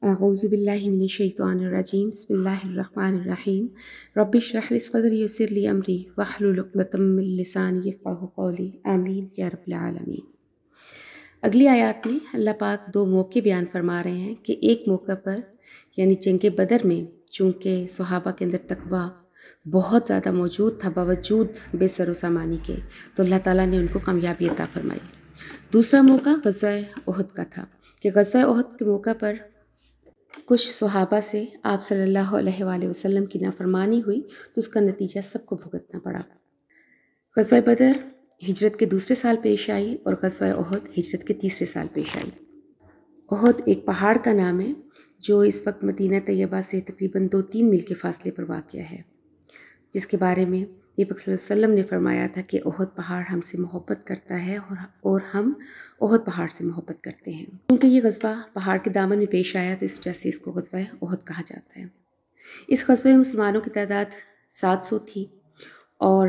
أعوذ بالله من الشيطان الرجيم بسم الله الرحمن الرحيم رب اشرح لي صدري ويسر لي أمري واحلل عقدة من لساني يفقهوا قولي آمین یا رب العالمین۔ اگلی آیات میں اللہ پاک دو موقع بیان فرما رہے ہیں کہ ایک موقع پر یعنی جنگ بدر میں چونکہ صحابہ کے اندر تقویٰ بہت زیادہ موجود تھا باوجود بے سر و سامانی کے، تو اللہ تعالیٰ نے ان کو کامیابی عطا فرمائی۔ دوسرا موقع غزوہ احد کا تھا کہ غزوہ احد کے موقع پر کچھ صحابہ سے آپ صلی اللہ علیہ وآلہ وسلم کی نافرمانی ہوئی تو اس کا نتیجہ سب کو بھگتنا پڑا۔ غزوہ بدر ہجرت کے دوسرے سال پیش آئی اور غزوہ احد ہجرت کے تیسرے سال پیش آئی۔ احد ایک پہاڑ کا نام ہے جو اس وقت مدینہ طیبہ سے تقریباً 2-3 میل کے فاصلے پر واقع ہے، جس کے بارے میں نبی پاک صلی اللہ علیہ وسلم نے فرمایا تھا کہ احد پہاڑ ہم سے محبت کرتا ہے اور ہم احد پہاڑ سے محبت کرتے ہیں۔ کیونکہ یہ غزوہ پہاڑ کے دامن میں پیش آیا تو اس وجہ سے اس کو غزوہ احد کہا جاتا ہے۔ اس غزوے میں مسلمانوں کی تعداد 700 تھی، اور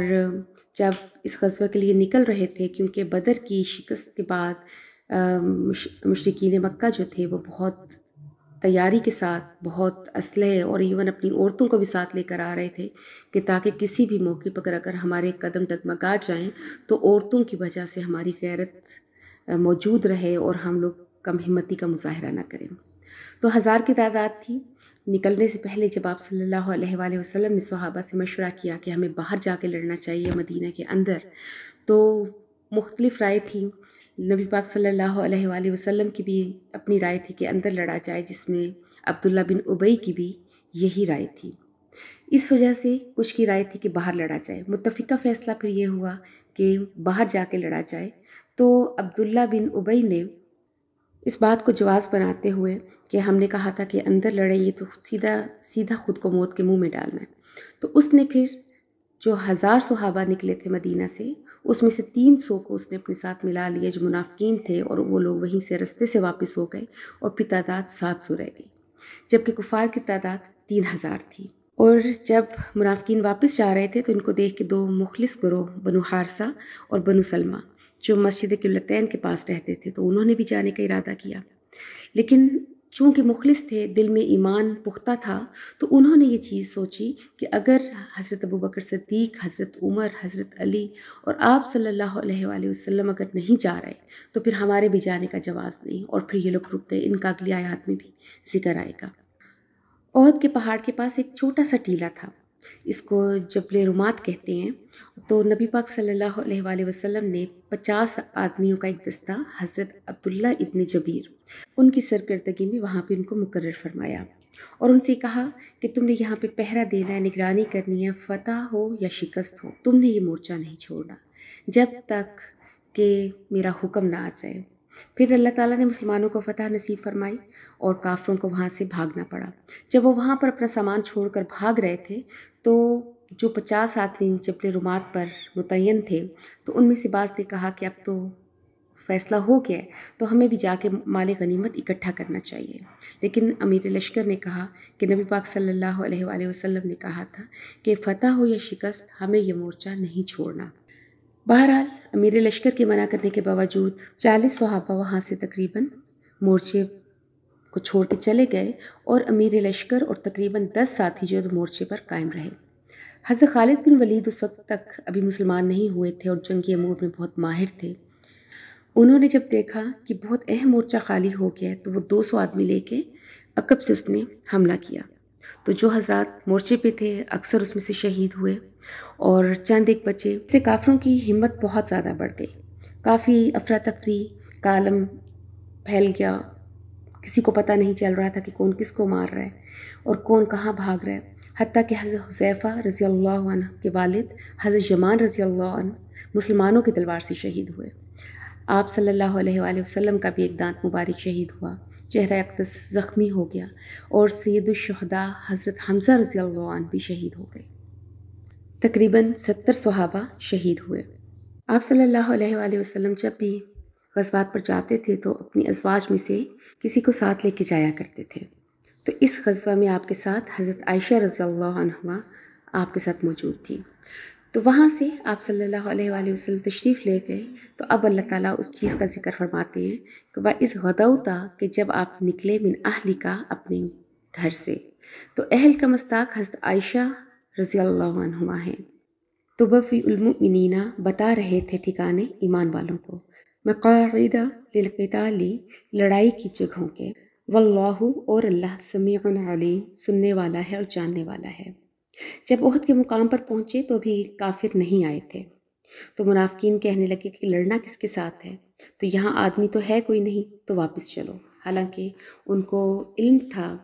جب اس غزوہ کے لیے نکل رہے تھے کیونکہ بدر کی شکست کے بعد مشرکین مکہ جو تھے وہ بہت تیاری کے ساتھ بہت اسلحے اور ایون اپنی عورتوں کو بھی ساتھ لے کر آ رہے تھے کہ تاکہ کسی بھی موقع پر اگر ہمارے قدم ڈگمگا جائیں تو عورتوں کی وجہ سے ہماری غیرت موجود رہے اور ہم لوگ کم ہمتی کا مظاہرہ نہ کریں۔ تو 1000 کی تعداد تھی۔ نکلنے سے پہلے جب آپ صلی اللہ علیہ وآلہ وسلم نے صحابہ سے مشورہ کیا کہ ہمیں باہر جا کے لڑنا چاہیے مدینہ کے اندر، تو مختلف رائے تھیں۔ نبی پاک صلی اللہ علیہ وآلہ وسلم کی بھی اپنی رائے تھی کہ اندر لڑا جائے، جس میں عبداللہ بن ابی کی بھی یہی رائے تھی۔ اس وجہ سے کچھ کی رائے تھی کہ باہر لڑا جائے۔ متفقہ فیصلہ پھر یہ ہوا کہ باہر جا کے لڑا جائے، تو عبداللہ بن ابی نے اس بات کو جواز بناتے ہوئے کہ ہم نے کہا تھا کہ اندر لڑیں یہ تو سیدھا خود کو موت کے منہ میں ڈالنا ہے، تو اس نے پھر جو 1000 صحابہ نکلے تھے مدینہ سے اس میں سے 300 کو اس نے اپنے ساتھ ملا لیا جو منافقین تھے، اور وہ لوگ وہیں سے رستے سے واپس ہو گئے اور پھر تعداد 700 رہ گئی، جبکہ کفار کی تعداد 3000 تھی۔ اور جب منافقین واپس جا رہے تھے تو ان کو دیکھ کے 2 مخلص گروہ بنو حارثہ اور بنو سلمہ جو مسجد قبلتین کے پاس رہتے تھے تو انہوں نے بھی جانے کا ارادہ کیا، لیکن چونکہ مخلص تھے، دل میں ایمان پختہ تھا، تو انہوں نے یہ چیز سوچی کہ اگر حضرت ابوبکر صدیق، حضرت عمر، حضرت علی اور آپ صلی اللہ علیہ وآلہ وسلم اگر نہیں جا رہے تو پھر ہمارے بھی جانے کا جواز نہیں، اور پھر یہ لوگ رک گئے۔ ان کا اگلی آیات میں بھی ذکر آئے گا۔ احد کے پہاڑ کے پاس ایک چھوٹا سا ٹیلہ تھا، اس کو جبل رمات کہتے ہیں، تو نبی پاک صلی اللہ علیہ وآلہ وسلم نے 50 آدمیوں کا ایک دستہ حضرت عبداللہ ابن جبیر ان کی سرکردگی میں وہاں پہ ان کو مقرر فرمایا اور ان سے کہا کہ تم نے یہاں پہ پہرا دینا ہے، نگرانی کرنی ہے، فتح ہو یا شکست ہو، تم نے یہ مورچہ نہیں چھوڑنا جب تک کہ میرا حکم نہ آ جائے۔ پھر اللہ تعالیٰ نے مسلمانوں کو فتح نصیب فرمائی اور کافروں کو وہاں سے بھاگنا پڑا۔ جب وہ وہاں پر اپنا سامان چھوڑ کر بھاگ رہے تھے تو جو 50 آدمی جبل رمات پر متعین تھے تو ان میں سے بعض نے کہا کہ اب تو فیصلہ ہو گیا ہے تو ہمیں بھی جا کے مال غنیمت اکٹھا کرنا چاہیے، لیکن امیر لشکر نے کہا کہ نبی پاک صلی اللہ علیہ وآلہ وسلم نے کہا تھا کہ فتح ہو یا شکست ہمیں یہ مورچہ نہیں چھوڑنا۔ بہرحال امیر لشکر کے منع کرنے کے باوجود 40 صحابہ وہاں سے تقریباً مورچے کو چھوڑ کے چلے گئے اور امیر لشکر اور تقریباً 10 ساتھی جو مورچے پر قائم رہے۔ حضرت خالد بن ولید اس وقت تک ابھی مسلمان نہیں ہوئے تھے اور جنگی امور میں بہت ماہر تھے۔ انہوں نے جب دیکھا کہ بہت اہم مورچہ خالی ہو گیا تو وہ 200 آدمی لے کے عقب سے اس نے حملہ کیا، تو جو حضرات مورچے پہ تھے اکثر اس میں سے شہید ہوئے اور چند ایک بچے۔ اس سے کافروں کی ہمت بہت زیادہ بڑھ گئی، کافی افراتفری کا عالم پھیل گیا، کسی کو پتہ نہیں چل رہا تھا کہ کون کس کو مار رہا ہے اور کون کہاں بھاگ رہا ہے، حتیٰ کہ حضرت حذیفہ رضی اللہ عنہ کے والد حضرت یمان رضی اللہ عنہ مسلمانوں کی تلوار سے شہید ہوئے۔ آپ صلی اللہ علیہ وآلہ وسلم کا بھی ایک دانت مبارک شہید ہوا، چہرہ اقدس زخمی ہو گیا، اور سید الشہداء حضرت حمزہ رضی اللہ عنہ بھی شہید ہو گئے۔ تقریباً 70 صحابہ شہید ہوئے۔ آپ صلی اللہ علیہ وآلہ وسلم جب بھی غزوات پر جاتے تھے تو اپنی ازواج میں سے کسی کو ساتھ لے کے جایا کرتے تھے، تو اس غزوہ میں آپ کے ساتھ حضرت عائشہ رضی اللہ عنہا آپ کے ساتھ موجود تھی۔ تو وہاں سے آپ صلی اللہ علیہ وآلہ وسلم تشریف لے گئے. تو اب اللہ تعالیٰ اس چیز کا ذکر فرماتے ہیں کہ وَإِذْ غَدَوْتَ کہ جب آپ نکلے من اہلِکَ اپنے گھر سے. تو اہل کا مستاق حضرت عائشہ رضی اللہ عنہما ہیں. تبوی المؤمنین بتا رہے تھے ٹھکانے ایمان والوں کو، مقاعد للقتال لڑائی کی جگہوں کے، واللہ اور اللہ سمیع علیم سننے والا ہے اور جاننے والا ہے. جب احد کے مقام پر پہنچے تو بھی کافر نہیں آئے تھے. تو منافقین کہنے لگے کہ لڑنا کس کے ساتھ ہے، تو یہاں آدمی تو ہے کوئی نہیں، تو واپس چلو. حالانکہ ان کو علم تھا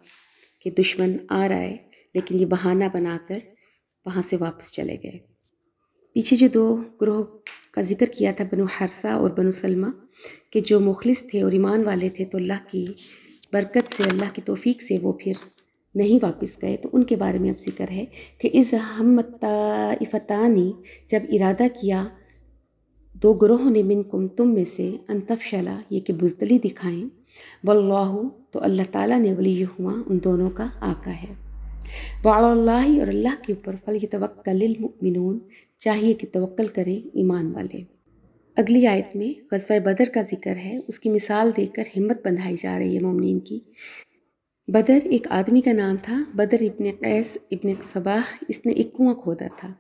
کہ دشمن آ رہا ہے، لیکن یہ بہانہ بنا کر وہاں سے واپس چلے گئے. پیچھے جو دو گروہ کا ذکر کیا تھا، بنو حارثہ اور بنو سلمہ، کہ جو مخلص تھے اور ایمان والے تھے، تو اللہ کی برکت سے، اللہ کی توفیق سے وہ پھر نہیں واپس گئے. تو ان کے بارے میں اب ذکر ہے کہ اذ ہمت طائفتانی جب ارادہ کیا دو گروہوں نے منکم تم میں سے ان تفشلا یہ کہ بزدلی دکھائیں، واللہ تو اللہ تعالیٰ نے ولیہما ان دونوں کا آقا ہے، وعلی اللہ اور اللہ کے اوپر فلیتوکل المؤمنون چاہیے کہ توکل کریں ایمان والے. اگلی آیت میں غزوہ بدر کا ذکر ہے، اس کی مثال دے کر ہمت بندھائی جا رہی ہے مومنین کی. بدر ایک آدمی کا نام تھا، بدر ابن قیس ابن صباح. اس نے ایک کنواں کھودا تھا،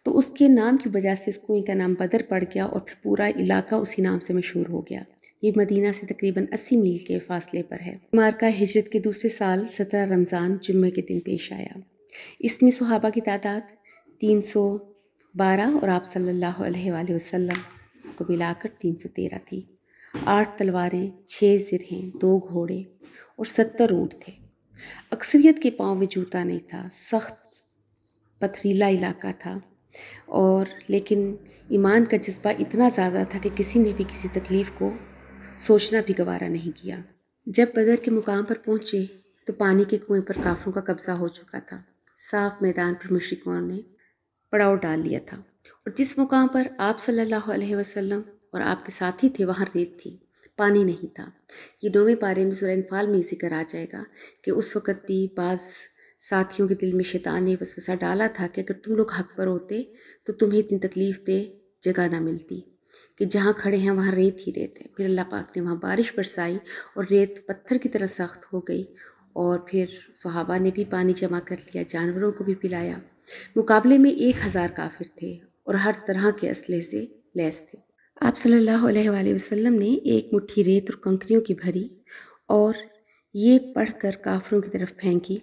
تو اس کے نام کی وجہ سے اس کنویں کا نام بدر پڑ گیا اور پھر پورا علاقہ اسی نام سے مشہور ہو گیا. یہ مدینہ سے تقریباً 80 میل کے فاصلے پر ہے. مارکہ ہجرت کے دوسرے سال 17 رمضان جمعہ کے دن پیش آیا. اس میں صحابہ کی تعداد 312 اور آپ صلی اللہ علیہ وآلہ وسلم کو ملا کر 313 تھی. 8 تلواریں، 6 زرہیں، 2 گھوڑے اور 70 اونٹ تھے. اکثریت کے پاؤں میں جوتا نہیں تھا، سخت پتھریلا علاقہ تھا، اور لیکن ایمان کا جذبہ اتنا زیادہ تھا کہ کسی نے بھی کسی تکلیف کو سوچنا بھی گوارا نہیں کیا. جب بدر کے مقام پر پہنچے تو پانی کے کنویں پر کافروں کا قبضہ ہو چکا تھا. صاف میدان پر مشرکوں نے پڑاؤ ڈال لیا تھا، اور جس مقام پر آپ صلی اللہ علیہ وسلم اور آپ کے ساتھی تھے وہاں ریت تھی، پانی نہیں تھا. یہ 9ویں پارے میں سورہ انفال میں ذکر آ جائے گا کہ اس وقت بھی بعض ساتھیوں کے دل میں شیطان نے وسوسہ ڈالا تھا کہ اگر تم لوگ حق پر ہوتے تو تمہیں اتنی تکلیف دہ جگہ نہ ملتی کہ جہاں کھڑے ہیں وہاں ریت ہی ریت ہے. پھر اللہ پاک نے وہاں بارش برسائی اور ریت پتھر کی طرح سخت ہو گئی، اور پھر صحابہ نے بھی پانی جمع کر لیا، جانوروں کو بھی پلایا. مقابلے میں 1000 کافر تھے اور ہر طرح کے اسلحے سے لیس تھے. آپ صلی اللہ علیہ وآلہ وسلم نے ایک مٹھی ریت اور کنکریوں کی بھری اور یہ پڑھ کر کافروں کی طرف پھینکی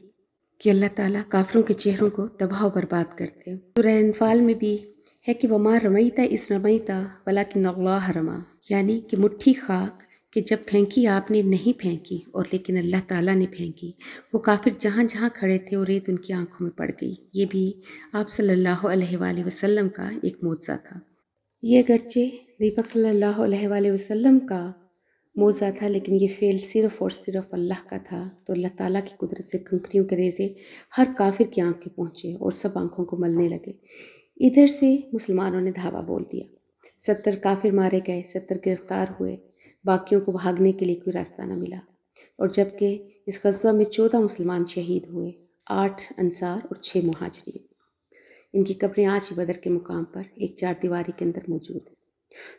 کہ اللہ تعالیٰ کافروں کے چہروں کو تباہ و برباد کرتے. سورہ انفال میں بھی ہے کہ وما رمیتا اس رمیتا ولکن اللہ رما، یعنی کہ مٹھی خاک کہ جب پھینکی آپ نے نہیں پھینکی اور لیکن اللہ تعالیٰ نے پھینکی. وہ کافر جہاں جہاں کھڑے تھے اور ریت ان کی آنکھوں میں پڑ گئی. یہ بھی آپ صلی اللہ علیہ وآلہ وسلم کا ایک معجزہ تھا. یہ اگرچہ نبی پاک صلی اللہ علیہ وآلہ وسلم کا معجزہ تھا، لیکن یہ فعل صرف اور صرف اللہ کا تھا. تو اللہ تعالیٰ کی قدرت سے کنکریوں کے ریزے ہر کافر کی آنکھ کے پہنچے اور سب آنکھوں کو ملنے لگے. ادھر سے مسلمانوں نے دھاوا بول دیا، 70 کافر مارے گئے، 70 گرفتار ہوئے، باقیوں کو بھاگنے کے لیے کوئی راستہ نہ ملا. اور جبکہ اس غزوہ میں 14 مسلمان شہید ہوئے، 8 انصار اور 6 مہاجرین. ان کی قبریں آج بھی بدر کے مقام پر ایک 4 دیواری کے اندر موجود ہیں.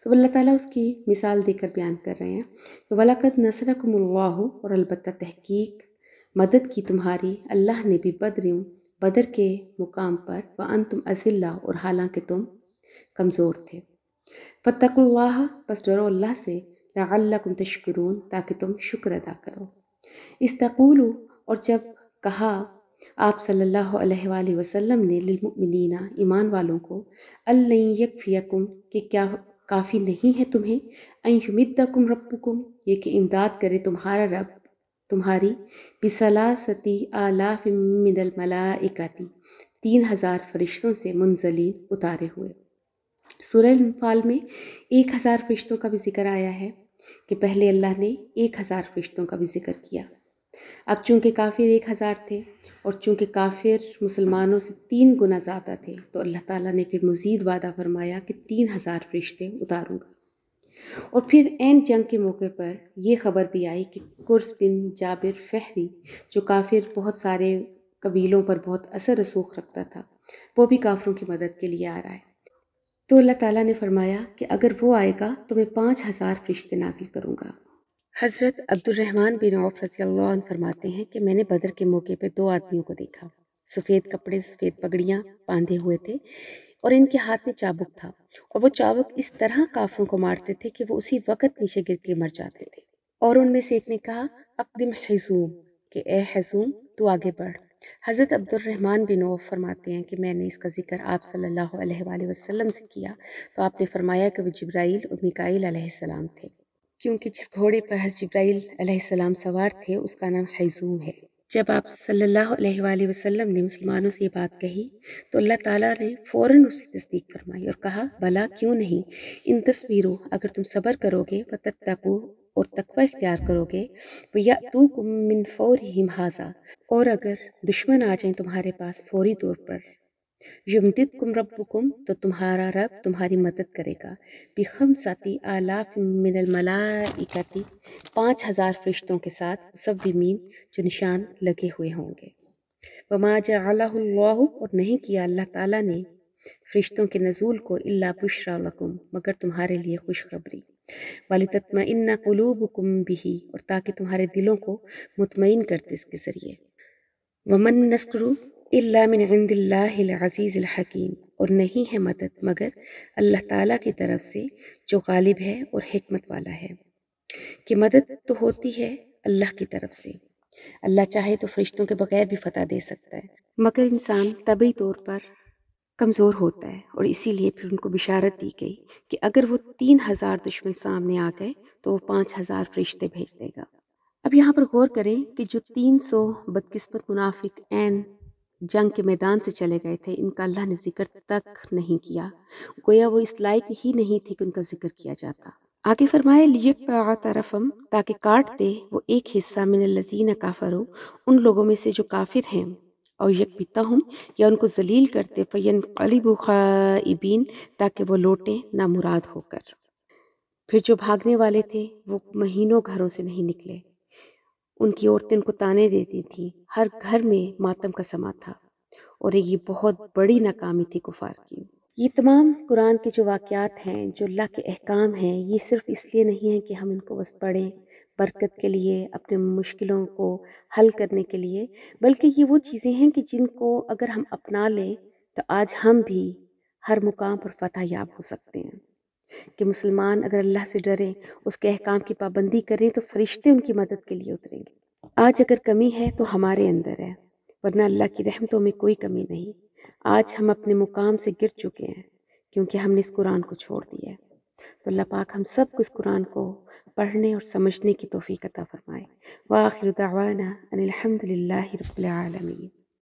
تو اللہ تعالیٰ اس کی مثال دے کر بیان کر رہے ہیں کہ وَلَقَدْ نَصَرَكُمُ اللَّهُ اور البتہ تحقیق مدد کی تمہاری اللہ نے بھی بدر کے مقام پر وَأَنْتُمْ أَذِلَّةٌ اور حالانکہ تم کمزور تھے. فَاتَّقُوا اللَّهَ بس ڈرو اللہ سے، لَعَلَّكُمْ تَشْكُرُونَ تاکہ تم شکر ادا کرو. استقولوا اور جب کہا آپ صلی اللہ علیہ وآلہ وسلم نے للمؤمنین ایمان والوں کو، أَلَّنْ يَكْفِيَكُمْ کہ کیا کافی نہیں ہے تمہیں، أَن يُمِدَّكُمْ رَبُّكُمْ یہ کہ امداد کرے تمہارا رب تمہاری، بِثَلَاثَةِ آلَافٍ مِّنَ الْمَلَائِكَةِ 3000 فرشتوں سے منزلین اتارے ہوئے. سورہ انفال میں 1000 فرشتوں کا بھی ذکر آیا ہے کہ پہلے اللہ نے 1000 فرشتوں کا بھی ذکر کیا. اب چونکہ کافر 1000 تھے اور چونکہ کافر مسلمانوں سے 3 گنا زیادہ تھے، تو اللہ تعالیٰ نے پھر مزید وعدہ فرمایا کہ 3000 فرشتے اتاروں گا. اور پھر عین جنگ کے موقع پر یہ خبر بھی آئی کہ قرظ بن جابر فہری جو کافر بہت سارے قبیلوں پر بہت اثر رسوخ رکھتا تھا، وہ بھی کافروں کی مدد کے لیے آ رہا ہے. تو اللہ تعالیٰ نے فرمایا کہ اگر وہ آئے گا تو میں 5,000 فرشتے نازل کروں گا۔ حضرت عبد الرحمن بن عوف رضی اللہ عنہ فرماتے ہیں کہ میں نے بدر کے موقع پہ 2 آدمیوں کو دیکھا، سفید کپڑے سفید پگڑیاں باندھے ہوئے تھے اور ان کے ہاتھ میں چابک تھا، اور وہ چابک اس طرح کافروں کو مارتے تھے کہ وہ اسی وقت نیچے گر کے مر جاتے تھے۔ اور ان میں سے ایک نے کہا اقدم حزوم، کہ اے حزوم تو آگے بڑھ۔ حضرت عبد الرحمن بن عوف فرماتے ہیں کہ میں نے اس کا ذکر آپ صلی اللہ علیہ وآلہ وسلم سے کیا تو آپ نے فرمایا کہ وہ جبرائیل اور میکائیل علیہ السلام تھے، کیونکہ جس گھوڑے پر حضرت جبرائیل علیہ السلام سوار تھے اس کا نام حیزوم ہے۔ جب آپ صلی اللہ علیہ وآلہ وسلم نے مسلمانوں سے یہ بات کہی تو اللہ تعالیٰ نے فوراً اس کی تصدیق فرمائی اور کہا بھلا کیوں نہیں، ان تصویروں اگر تم صبر کرو گے وتتقوا اور تقوی اختیار کرو گے، وَيَأْتُوكُم مِّن فَوْرِهِمْ هَٰذَا، اور اگر دشمن آ جائیں تمہارے پاس فوری طور پر، یمددکم ربکم، تو تمہارا رب تمہاری مدد کرے گا، بخمسۃ آلاف من الملائکۃ، 5,000 فرشتوں کے ساتھ، مصومین، جو نشان لگے ہوئے ہوں گے۔ وما جعلہ اللہ، اور نہیں کیا اللہ تعالیٰ نے فرشتوں کے نزول کو الا بشرا لکم، مگر تمہارے لیے خوشخبری، وَلِتَطْمَئِنَّ قُلُوبُكُم بِهِ، اور تاکہ تمہارے دلوں کو مطمئن کرتے اس کے ذریعے۔ وَمَن النَّصْرُ إِلَّا مِنْ عِنْدِ اللَّهِ الْعَزِيزِ الْحَكِيمِ، اور نہیں ہے مدد مگر اللہ تعالیٰ کی طرف سے جو غالب ہے اور حکمت والا ہے، کہ مدد تو ہوتی ہے اللہ کی طرف سے۔ اللہ چاہے تو فرشتوں کے بغیر بھی فتح دے سکتا ہے، مگر انسان طبعی طور پر کمزور ہوتا ہے، اور اسی لیے پھر ان کو بشارت دی گئی کہ اگر وہ 3,000 دشمن سامنے آ گئے تو وہ 5,000 فرشتے بھیج دے گا۔ اب یہاں پر غور کریں کہ جو 300 بدقسمت منافق عین جنگ کے میدان سے چلے گئے تھے، ان کا اللہ نے ذکر تک نہیں کیا، گویا وہ اس لائق ہی نہیں تھے کہ ان کا ذکر کیا جاتا۔ آگے فرمائے لیقطع طرفم، تاکہ کاٹ دے وہ ایک حصہ من الذین کفروا، ان لوگوں میں سے جو کافر ہیں، اور یکبتہم، یا ان کو ذلیل کرتے، فینقلبوا خائبین، تاکہ وہ لوٹیں نامراد ہو کر۔ پھر جو بھاگنے والے تھے وہ مہینوں گھروں سے نہیں نکلے، ان کی عورتیں ان کو تانے دیتی تھیں، ہر گھر میں ماتم کا سما تھا، اور یہ بہت بڑی ناکامی تھی کفار کی۔ یہ تمام قرآن کے جو واقعات ہیں، جو اللہ کے احکام ہیں، یہ صرف اس لیے نہیں ہے کہ ہم ان کو بس پڑھیں برکت کے لیے، اپنے مشکلوں کو حل کرنے کے لیے، بلکہ یہ وہ چیزیں ہیں کہ جن کو اگر ہم اپنا لیں تو آج ہم بھی ہر مقام پر فتح یاب ہو سکتے ہیں۔ کہ مسلمان اگر اللہ سے ڈریں، اس کے احکام کی پابندی کریں تو فرشتے ان کی مدد کے لیے اتریں گے۔ آج اگر کمی ہے تو ہمارے اندر ہے، ورنہ اللہ کی رحمتوں میں کوئی کمی نہیں۔ آج ہم اپنے مقام سے گر چکے ہیں کیونکہ ہم نے اس قرآن کو چھوڑ دیا ہے۔ تو اللہ پاک ہم سب کو اس قرآن کو پڑھنے اور سمجھنے کی توفیق عطا فرمائے۔ وآخر دعوانا ان الحمد للہ رب العالمین۔